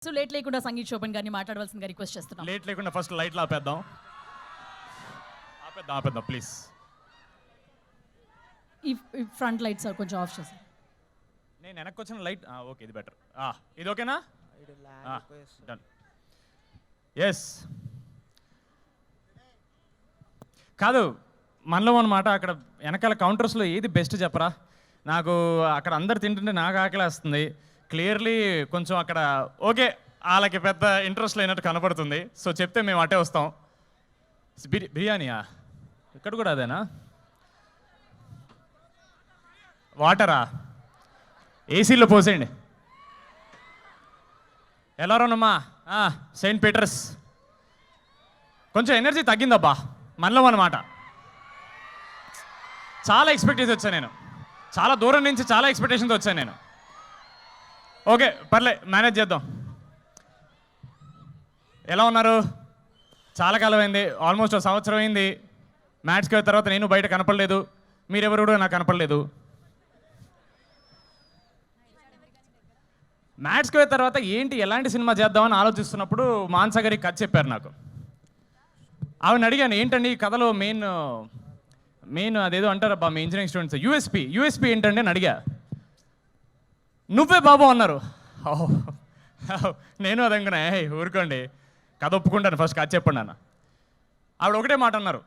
So late లేకుండా సంగీత్ శోభన్ గారిని మాట్లాడవలసిందిగా రిక్వెస్ట్ చేస్తున్నాం. లేట్ లేకుండా ఫస్ట్ లైట్లు ఆపేద్దాం ప్లీజ్. ఈ ఫ్రంట్ లైట్స్ కొంచెం ఆఫ్ చేసి. నేను వెనక్కి వచ్చిన లైట్ ఓకే, ఇది బెటర్. ఇది ఓకేనా? డన్. ఎస్ కాదు, మనలో అన్నమాట. అక్కడ వెనకాల కౌంటర్స్లో ఏది బెస్ట్ చెప్పరా? నాకు అక్కడ అందరు తింటుంటే నాకు ఆకలేస్తుంది. క్లియర్లీ కొంచెం అక్కడ ఓకే, వాళ్ళకి పెద్ద ఇంట్రెస్ట్ లేనట్టు కనపడుతుంది. సో చెప్తే మేము అటే వస్తాం. బిర్యానీయా? ఇక్కడ కూడా అదేనా? వాటరా? ఏసీలో పోసేయండి. ఎలా ఉన్నామ్మా? Saint Peter's. కొంచెం ఎనర్జీ తగ్గిందబ్బా మనలో అన్నమాట. చాలా ఎక్స్పెక్టేషన్ వచ్చాను నేను, చాలా దూరం నుంచి చాలా ఎక్స్పెక్టేషన్తో వచ్చాను నేను. ఓకే పర్లే, మేనేజ్ చేద్దాం. ఎలా ఉన్నారు? చాలా కాలం అయింది, ఆల్మోస్ట్ ఒక సంవత్సరం అయింది. మ్యాచ్కి వెళ్ళిన తర్వాత నేను బయట కనపడలేదు, మీరెవరు కూడా నాకు కనపడలేదు. మ్యాచ్కి వెళ్ళిన తర్వాత ఏంటి ఎలాంటి సినిమా చేద్దామని ఆలోచిస్తున్నప్పుడు మాన్సా గారికి కథ చెప్పారు నాకు. ఆవిడని అడిగాను, ఏంటండి ఈ కథలో మెయిన్ అదేదో అంటారబ్బా మీ ఇంజనీరింగ్ స్టూడెంట్స్, యూఎస్పీ ఏంటండి అని అడిగా. నువ్వే బాబు అన్నారు. నేను అదనుకున్నా, ఊరుకోండి కథ ఒప్పుకుంటాను, ఫస్ట్ కథ చెప్పండి అన్న. ఆవిడ ఒకటే మాట అన్నారు,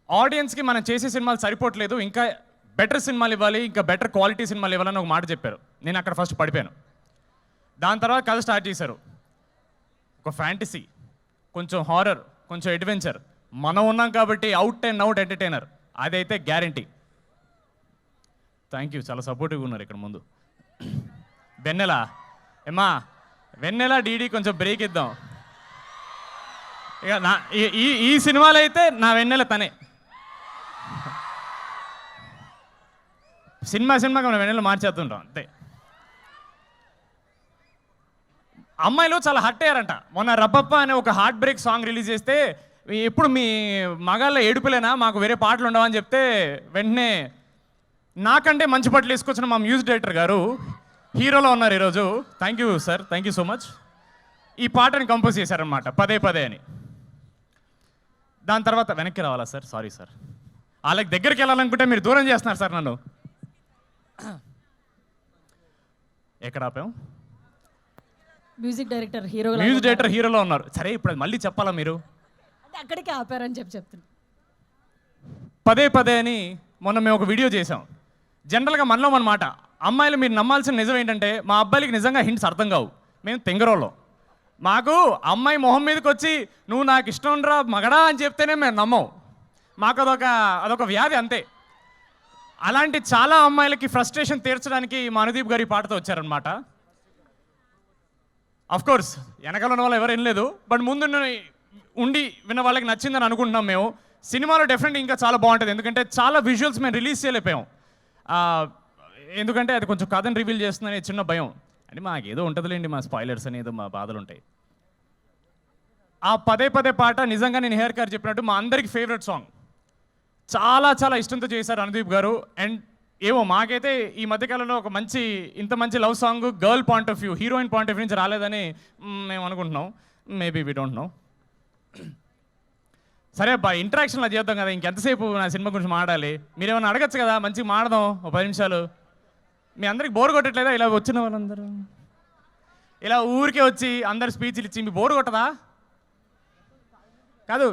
ఆడియన్స్కి మనం చేసే సినిమాలు సరిపోవట్లేదు, ఇంకా బెటర్ సినిమాలు ఇవ్వాలి, ఇంకా బెటర్ క్వాలిటీ సినిమాలు ఇవ్వాలని ఒక మాట చెప్పారు. నేను అక్కడ ఫస్ట్ పడిపోయాను. దాని తర్వాత కథ స్టార్ట్ చేశారు. ఒక ఫ్యాంటసీ, కొంచెం హారర్, కొంచెం అడ్వెంచర్. మనం ఉన్నాం కాబట్టి అవుట్ అండ్ అవుట్ ఎంటర్టైనర్, అదైతే గ్యారంటీ. థ్యాంక్ యూ, చాలా సపోర్టివ్గా ఉన్నారు ఇక్కడ ముందు. వెన్నెల ఏమా, వెన్నెల డీడీ కొంచెం బ్రేక్ ఇద్దాం. ఇక నా ఈ సినిమాలో అయితే నా వెన్నెల తనే. సినిమాకి మనం వెన్నెల మార్చేస్తుంటాం అంతే. అమ్మాయిలు చాలా హర్ట్ అయ్యారంట. మొన్న రబ్బప్ప అనే ఒక హార్ట్ బ్రేక్ సాంగ్ రిలీజ్ చేస్తే, ఎప్పుడు మీ మగాళ్ళ ఏడుపులేనా, మాకు వేరే పాటలు ఉండవని చెప్తే వెంటనే నాకంటే మంచి బట్టలు వేసుకొచ్చిన మా మ్యూజిక్ డైరెక్టర్ గారు హీరోలో ఉన్నారు ఈరోజు. Thank you sir, thank you so much. ఈ పాటని కంపోజ్ చేశారనమాట, పదే పదే అని. దాని తర్వాత వెనక్కి రావాలా సార్? సారీ సార్, వాళ్ళకి దగ్గరికి వెళ్ళాలనుకుంటే మీరు దూరం చేస్తున్నారు సార్ నన్ను. ఎక్కడ ఆపాం? మ్యూజిక్ డైరెక్టర్ హీరోలో ఉన్నారు. సరే ఇప్పుడు అది మళ్ళీ చెప్పాలా మీరు? అక్కడికే ఆపారని చెప్తున్నా. పదే పదే అని మొన్న మేము ఒక వీడియో చేసాం. జనరల్గా మనలో అన్నమాట, అమ్మాయిలు మీరు నమ్మాల్సిన నిజం ఏంటంటే, మా అబ్బాయిలకి నిజంగా హింట్స్ అర్థం కావు. మేము తెంగరోళ్ళం. మాకు అమ్మాయి మొహం మీదకి వచ్చి నువ్వు నాకు ఇష్టం రా మగడా అని చెప్తేనే మేము నమ్మం. మాకు అదొక వ్యాధి అంతే. అలాంటి చాలా అమ్మాయిలకి ఫ్రస్ట్రేషన్ తీర్చడానికి మా అనుదీప్ గారి పాటతో వచ్చారనమాట. కోర్స్ వెనకాల ఉన్న వాళ్ళు ఎవరు వినలేదు, బట్ ముందు ఉండి విన్న వాళ్ళకి నచ్చిందని అనుకుంటున్నాం మేము. సినిమాలో డెఫినెట్గా ఇంకా చాలా బాగుంటుంది, ఎందుకంటే చాలా విజువల్స్ మేము రిలీజ్ చేయలేకపోయాం. ఎందుకంటే అది కొంచెం కథను రివీల్ చేస్తుందని చిన్న భయం. అంటే మాకు ఏదో ఉంటుందిలేండి, మా స్పాయిలర్స్ అని ఏదో మా బాధలు ఉంటాయి. ఆ పదే పదే పాట నిజంగా నేను హెయిర్ గారు చెప్పినట్టు మా అందరికి ఫేవరెట్ సాంగ్. చాలా చాలా ఇష్టంతో చేశారు అనుదీప్ గారు. అండ్ ఏమో మాకైతే ఈ మధ్యకాలంలో ఒక ఇంత మంచి love song girl point of view, heroine point of view నుంచి రాలేదని మేము అనుకుంటున్నాం. Maybe we don't know. సరే అబ్బా, ఇంటరాక్షన్లో చేద్దాం కదా, ఇంకెంతసేపు నా సినిమా గురించి మాట్లాడాలి? మీరేమన్నా అడగచ్చు కదా, మంచిగా మాడదాం ఒక 10 నిమిషాలు. మీ అందరికి బోర్ కొట్టట్లేదా? ఇలా వచ్చిన వాళ్ళందరూ ఇలా ఊరికే వచ్చి అందరు స్పీచ్లు ఇచ్చి మీ బోర్ కొట్టదా? కాదు,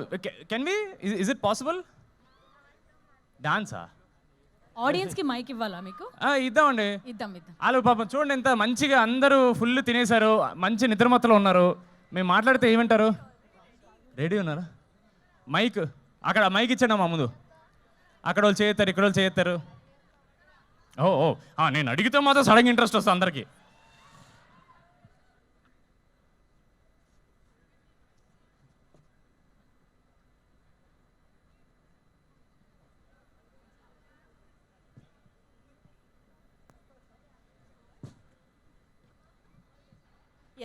can we, is it possible? డాన్సా? ఆడియన్స్కి మైక్ ఇవ్వాలా మీకు? ఇద్దామండి, ఇద్దాం. వాళ్ళు పాపం చూడండి ఎంత మంచిగా అందరూ ఫుల్ తినేశారు, మంచి నిద్రమత్తలో ఉన్నారు. మేము మాట్లాడితే ఏమంటారు? రెడీ ఉన్నారా? మైక్ అక్కడ మైక్ ఇచ్చాను మా ముందు. అక్కడ వాళ్ళు చేస్తారు, ఇక్కడ వాళ్ళు చేస్తారు. నేను అడిగితే మాత్రం సడన్ ఇంట్రెస్ట్ వస్తుంది అందరికీ.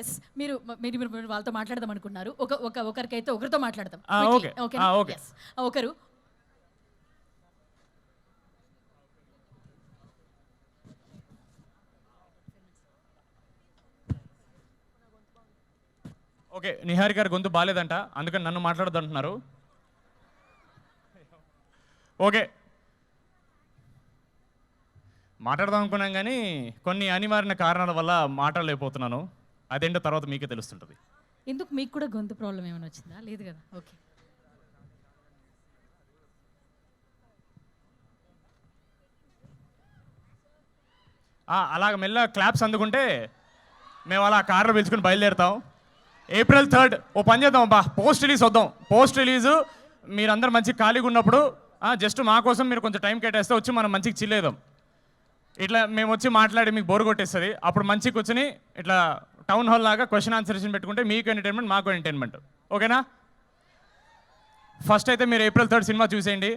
ఎస్, మీరు వాళ్ళతో మాట్లాడదాం అనుకున్నారు. ఒకరికైతే ఒకరితో మాట్లాడదాం. ఓకే. ఒకరు ఓకే, నిహారి గారి గొంతు బాగాలేదంట, అందుకని నన్ను మాట్లాడద్దు అంటున్నారు. ఓకే, మాట్లాడదాం అనుకున్నాం కానీ కొన్ని అనివార్య కారణాల వల్ల మాట్లాడలేకపోతున్నాను. అదేంటో తర్వాత మీకే తెలుస్తుంటుంది. ఎందుకు మీకు కూడా గొంతు ప్రాబ్లం ఏమైనా వచ్చిందా? లేదు కదా, ఓకే. అలాగ మెల్ల క్లాప్స్ అందుకుంటే మేము అలా కార్లో పిలుచుకుని బయలుదేరుతాం. April 3rd ఓ పని చేద్దాం బా, పోస్ట్ రిలీజ్ వద్దాం. పోస్ట్ రిలీజు మీరందరూ మంచి ఖాళీగా ఉన్నప్పుడు జస్ట్ మా కోసం మీరు కొంచెం టైం కేటాయిస్తే వచ్చి మనం మంచిగా చిల్లేదాం. ఇట్లా మేము వచ్చి మాట్లాడి మీకు బోర్ కొట్టేస్తుంది. అప్పుడు మంచిగా కూర్చొని ఇట్లా టౌన్ హాల్ లాగా క్వశ్చన్ ఆన్సర్ సెషన్ పెట్టుకుంటే మీకు ఎంటర్టైన్మెంట్, మాకు ఎంటర్టైన్మెంట్. ఓకేనా? ఫస్ట్ అయితే మీరు April 3rd సినిమా చూసేయండి.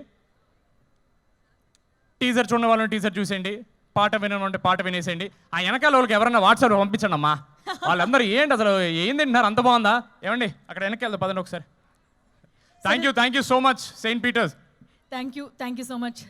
టీజర్ చూడని వాళ్ళని టీజర్ చూసేయండి, పాట వినంటే పాట వినేసేయండి. ఆ వెనకాల వాళ్ళకి ఎవరన్నా వాట్సాప్ పంపించండి అమ్మా. వాళ్ళందరూ ఏంటి అసలు ఏం తింటున్నారు, అంత బాగుందా? ఏమండి అక్కడ వెనక్కి వెళ్దాం పదండి ఒకసారి. Thank you so much Saint Peter's. Thank you so much.